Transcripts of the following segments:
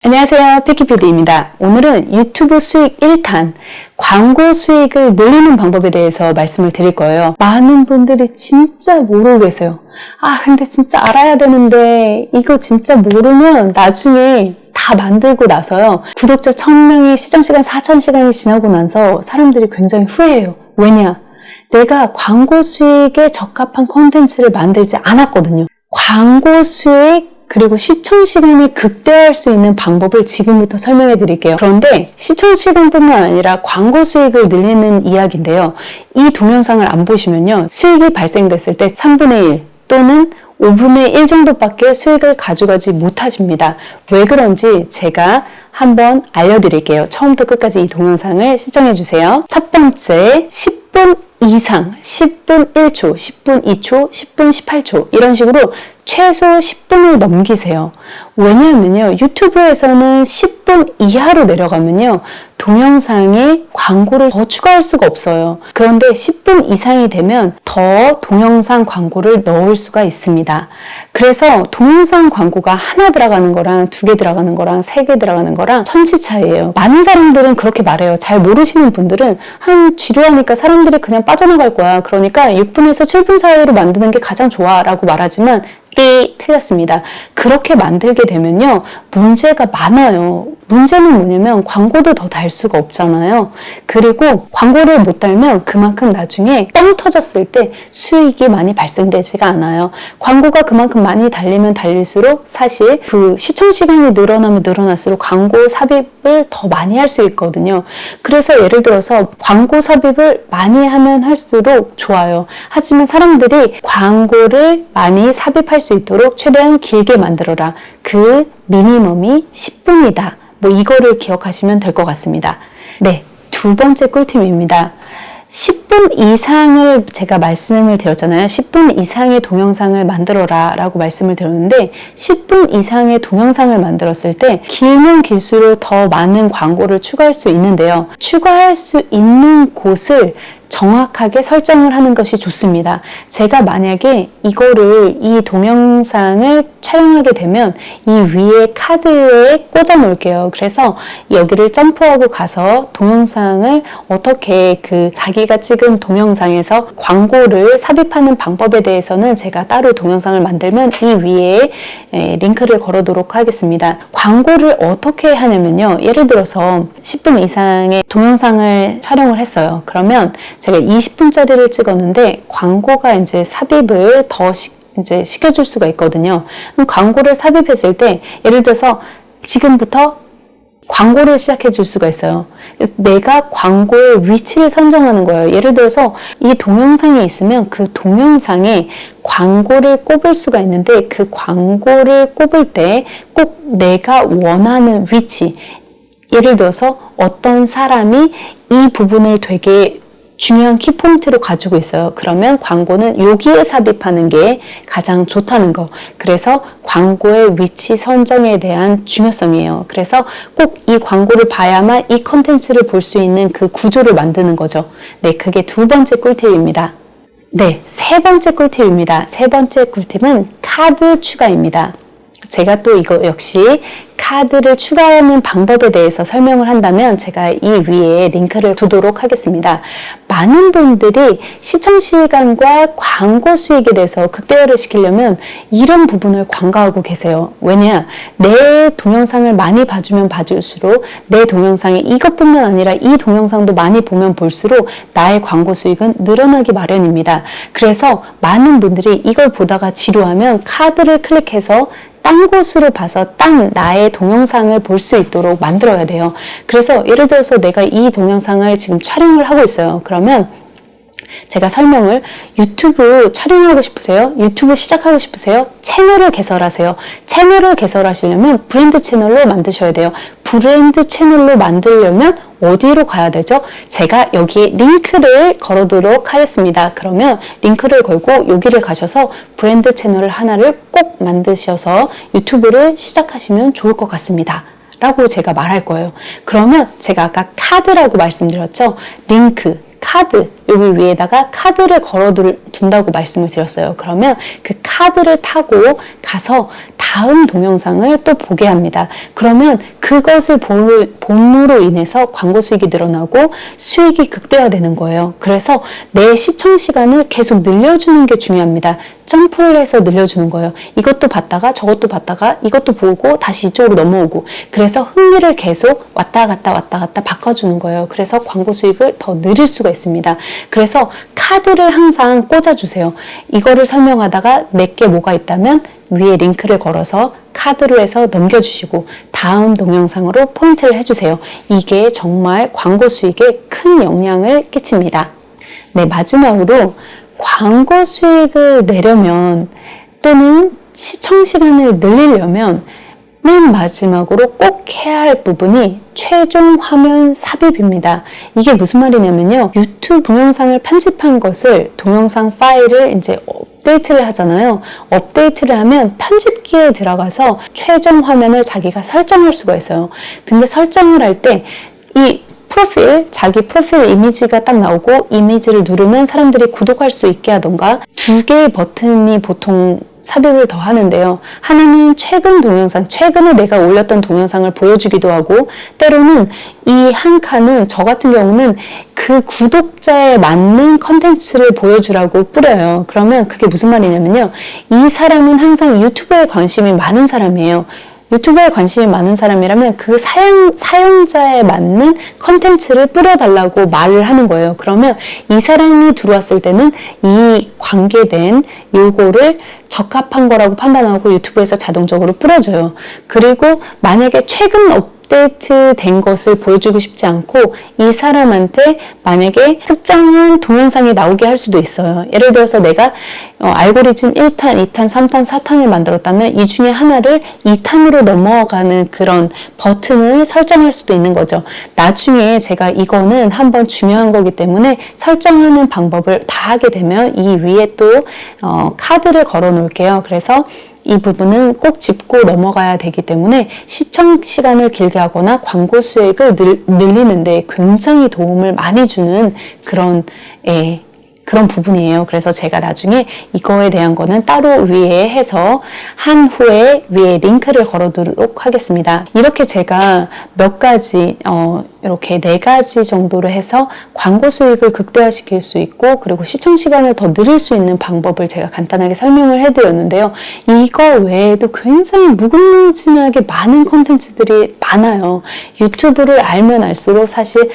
안녕하세요. 피키피디입니다. 오늘은 유튜브 수익 1탄, 광고 수익을 늘리는 방법에 대해서 말씀을 드릴 거예요. 많은 분들이 진짜 모르고 계세요. 근데 진짜 알아야 되는데 이거 진짜 모르면 나중에 다 만들고 나서요. 구독자 1000명이 시청시간 4000시간이 지나고 나서 사람들이 굉장히 후회해요. 왜냐? 내가 광고 수익에 적합한 콘텐츠를 만들지 않았거든요. 광고 수익 그리고 시청 시간이 극대화할 수 있는 방법을 지금부터 설명해 드릴게요. 그런데 시청 시간뿐만 아니라 광고 수익을 늘리는 이야기인데요. 이 동영상을 안 보시면요. 수익이 발생됐을 때 3분의 1 또는 5분의 1 정도밖에 수익을 가져가지 못하십니다. 왜 그런지 제가 한번 알려드릴게요. 처음부터 끝까지 이 동영상을 시청해 주세요. 첫 번째, 10분 이상, 10분 1초, 10분 2초, 10분 18초 이런 식으로 최소 10분을 넘기세요. 왜냐하면요. 유튜브에서는 10분 이하로 내려가면요. 동영상에 광고를 더 추가할 수가 없어요. 그런데 10분 이상이 되면 더 동영상 광고를 넣을 수가 있습니다. 그래서 동영상 광고가 하나 들어가는 거랑 2개 들어가는 거랑 3개 들어가는 거랑 천지 차이예요. 많은 사람들은 그렇게 말해요. 잘 모르시는 분들은 지루하니까 사람들이 그냥 빠져나갈 거야. 그러니까 6분에서 7분 사이로 만드는 게 가장 좋아 라고 말하지만 틀렸습니다. 그렇게 만들게 되면요. 문제가 많아요. 문제는 뭐냐면 광고도 더 달 수가 없잖아요. 그리고 광고를 못 달면 그만큼 나중에 뻥 터졌을 때 수익이 많이 발생되지가 않아요. 광고가 그만큼 많이 달리면 달릴수록 사실 그 시청 시간이 늘어나면 늘어날수록 광고 삽입을 더 많이 할 수 있거든요. 그래서 예를 들어서 광고 삽입을 많이 하면 할수록 좋아요. 하지만 사람들이 광고를 많이 삽입할 수 있도록 최대한 길게 만들어라. 그 미니멈이 10분이다. 이거를 기억하시면 될 것 같습니다. 네, 두 번째 꿀팁입니다. 10분 이상을 제가 말씀을 드렸잖아요. 10분 이상의 동영상을 만들어라 라고 말씀을 드렸는데 10분 이상의 동영상을 만들었을 때 길면 길수록 더 많은 광고를 추가할 수 있는데요. 추가할 수 있는 곳을 정확하게 설정을 하는 것이 좋습니다. 제가 만약에 이 동영상을 촬영하게 되면 이 위에 카드에 꽂아 놓을게요. 그래서 여기를 점프하고 가서 동영상을 어떻게 자기가 찍은 동영상에서 광고를 삽입하는 방법에 대해서는 제가 따로 동영상을 만들면 이 위에 링크를 걸어두도록 하겠습니다. 광고를 어떻게 하냐면요. 예를 들어서 10분 이상의 동영상을 촬영을 했어요. 그러면 제가 20분짜리를 찍었는데 광고가 이제 삽입을 더 시켜줄 수가 있거든요. 그럼 광고를 삽입했을 때 예를 들어서 지금부터 광고를 시작해 줄 수가 있어요. 그래서 내가 광고의 위치를 선정하는 거예요. 예를 들어서 이 동영상이 있으면 그 동영상에 광고를 꼽을 수가 있는데 그 광고를 꼽을 때 꼭 내가 원하는 위치, 예를 들어서 어떤 사람이 이 부분을 되게 중요한 키포인트로 가지고 있어요. 그러면 광고는 여기에 삽입하는 게 가장 좋다는 거. 그래서 광고의 위치 선정에 대한 중요성이에요. 그래서 꼭 이 광고를 봐야만 이 컨텐츠를 볼 수 있는 그 구조를 만드는 거죠. 네, 그게 두 번째 꿀팁입니다. 네, 세 번째 꿀팁입니다. 세 번째 꿀팁은 카드 추가입니다. 제가 또 이거 역시 카드를 추가하는 방법에 대해서 설명을 한다면 제가 이 위에 링크를 두도록 하겠습니다. 많은 분들이 시청시간과 광고 수익에 대해서 극대화를 시키려면 이런 부분을 간과하고 계세요. 왜냐? 내 동영상을 많이 봐주면 봐줄수록 내 동영상이 이것뿐만 아니라 이 동영상도 많이 보면 볼수록 나의 광고 수익은 늘어나기 마련입니다. 그래서 많은 분들이 이걸 보다가 지루하면 카드를 클릭해서 딴 곳으로 봐서 딴 나의 동영상을 볼 수 있도록 만들어야 돼요. 그래서 예를 들어서 내가 이 동영상을 지금 촬영을 하고 있어요. 그러면 제가 설명을 유튜브 촬영하고 싶으세요? 유튜브 시작하고 싶으세요? 채널을 개설하세요. 채널을 개설하시려면 브랜드 채널로 만드셔야 돼요. 브랜드 채널로 만들려면 어디로 가야 되죠? 제가 여기에 링크를 걸어두도록 하겠습니다. 그러면 링크를 걸고 여기를 가셔서 브랜드 채널을 하나를 꼭 만드셔서 유튜브를 시작하시면 좋을 것 같습니다. 라고 제가 말할 거예요. 그러면 제가 아까 카드라고 말씀드렸죠? 링크, 카드 여기 위에다가 카드를 걸어 둔다고 말씀을 드렸어요. 그러면 그 카드를 타고 가서 다음 동영상을 또 보게 합니다. 그러면 그것을 봄으로 인해서 광고 수익이 늘어나고 수익이 극대화되는 거예요. 그래서 내 시청 시간을 계속 늘려주는 게 중요합니다. 점프를 해서 늘려주는 거예요. 이것도 봤다가 저것도 봤다가 이것도 보고 다시 이쪽으로 넘어오고, 그래서 흥미를 계속 왔다 갔다 바꿔주는 거예요. 그래서 광고 수익을 더 늘릴 수가 있습니다. 그래서 카드를 항상 꽂아주세요. 이거를 설명하다가 내게 뭐가 있다면 위에 링크를 걸어서 카드로 해서 넘겨주시고 다음 동영상으로 포인트를 해주세요. 이게 정말 광고 수익에 큰 영향을 끼칩니다. 네, 마지막으로 광고 수익을 내려면 또는 시청 시간을 늘리려면 맨 마지막으로 꼭 해야 할 부분이 최종 화면 삽입입니다. 이게 무슨 말이냐면요. 유튜브 동영상을 편집한 것을 동영상 파일을 이제 업데이트를 하잖아요. 업데이트를 하면 편집기에 들어가서 최종 화면을 자기가 설정할 수가 있어요. 근데 설정을 할 때 이 자기 프로필 이미지가 딱 나오고 이미지를 누르면 사람들이 구독할 수 있게 하던가 두 개의 버튼이 보통 삽입을 더 하는데요. 하나는 최근에 내가 올렸던 동영상을 보여주기도 하고, 때로는 이 한 칸은 저 같은 경우는 그 구독자에 맞는 컨텐츠를 보여주라고 뿌려요. 그러면 그게 무슨 말이냐면요. 이 사람은 항상 유튜브에 관심이 많은 사람이에요. 유튜브에 관심이 많은 사람이라면 그 사용자에 맞는 컨텐츠를 뿌려달라고 말을 하는 거예요. 그러면 이 사람이 들어왔을 때는 이 관계된 요거를 적합한 거라고 판단하고 유튜브에서 자동적으로 뿌려줘요. 그리고 만약에 최근 업데이트 된 것을 보여주고 싶지 않고 이 사람한테 만약에 특정한 동영상이 나오게 할 수도 있어요. 예를 들어서 내가 알고리즘 1탄, 2탄, 3탄, 4탄을 만들었다면 이 중에 하나를 2탄으로 넘어가는 그런 버튼을 설정할 수도 있는 거죠. 나중에 제가 이거는 한번 중요한 거기 때문에 설정하는 방법을 다 하게 되면 이 위에 또 카드를 걸어 놓을게요. 그래서 이 부분은 꼭 짚고 넘어가야 되기 때문에 시청 시간을 길게 하거나 광고 수익을 늘리는 데 굉장히 도움을 많이 주는 그런 부분이에요. 그래서 제가 나중에 이거에 대한 거는 따로 위에 해서 한 후에 위에 링크를 걸어두도록 하겠습니다. 이렇게 제가 몇 가지 이렇게 4가지 정도로 해서 광고 수익을 극대화시킬 수 있고, 그리고 시청 시간을 더 늘릴 수 있는 방법을 제가 간단하게 설명을 해드렸는데요. 이거 외에도 굉장히 무궁무진하게 많은 콘텐츠들이 많아요. 유튜브를 알면 알수록 사실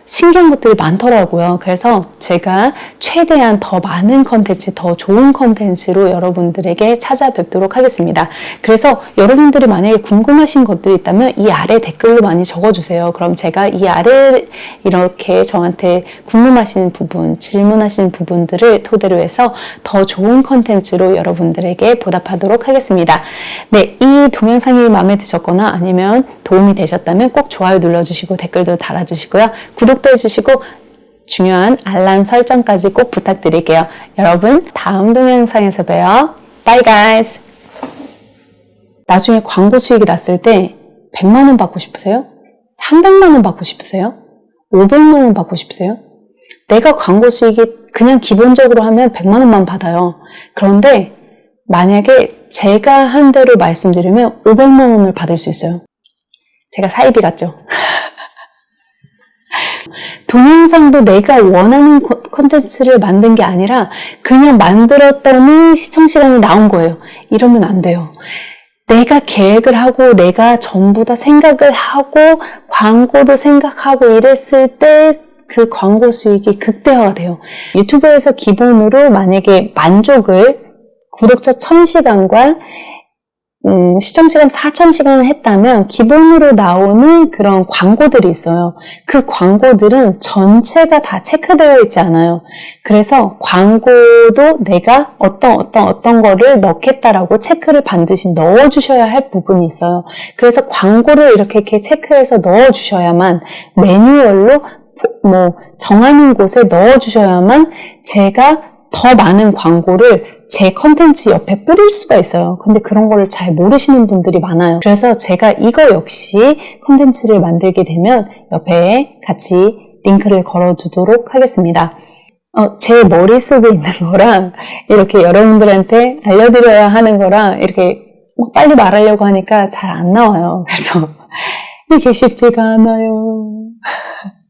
신기한 것들이 많더라고요. 그래서 제가 최대한 더 많은 컨텐츠, 더 좋은 컨텐츠로 여러분들에게 찾아뵙도록 하겠습니다. 그래서 여러분들이 만약에 궁금하신 것들이 있다면 이 아래 댓글로 많이 적어주세요. 그럼 제가 이 아래 이렇게 저한테 궁금하신 부분, 질문하신 부분들을 토대로 해서 더 좋은 컨텐츠로 여러분들에게 보답하도록 하겠습니다. 네, 이 동영상이 마음에 드셨거나 아니면 도움이 되셨다면 꼭 좋아요 눌러주시고 댓글도 달아주시고요. 구독도 해주시고 중요한 알람 설정까지 꼭 부탁드릴게요. 여러분 다음 동영상에서 봬요. Bye guys. 나중에 광고 수익이 났을 때 100만 원 받고 싶으세요? 300만 원 받고 싶으세요? 500만 원 받고 싶으세요? 내가 광고 수익이 그냥 기본적으로 하면 100만 원만 받아요. 그런데 만약에 제가 한 대로 말씀드리면 500만 원을 받을 수 있어요. 제가 사이비 같죠? 동영상도 내가 원하는 콘텐츠를 만든 게 아니라 그냥 만들었더니 시청시간이 나온 거예요. 이러면 안 돼요. 내가 계획을 하고 내가 전부 다 생각을 하고 광고도 생각하고 이랬을 때 그 광고 수익이 극대화가 돼요. 유튜브에서 기본으로 만약에 만족을 구독자 1000시간과 시청시간 4000시간을 했다면 기본으로 나오는 그런 광고들이 있어요. 그 광고들은 전체가 다 체크되어 있지 않아요. 그래서 광고도 내가 어떤 거를 넣겠다라고 체크를 반드시 넣어주셔야 할 부분이 있어요. 그래서 광고를 이렇게 체크해서 넣어주셔야만 매뉴얼로 정하는 곳에 넣어주셔야만 제가 더 많은 광고를 제 컨텐츠 옆에 뿌릴 수가 있어요. 근데 그런 거를 잘 모르시는 분들이 많아요. 그래서 제가 이거 역시 컨텐츠를 만들게 되면 옆에 같이 링크를 걸어두도록 하겠습니다. 제 머릿속에 있는 거랑 이렇게 여러분들한테 알려드려야 하는 거랑 이렇게 빨리 말하려고 하니까 잘 안 나와요. 그래서 이게 쉽지가 않아요.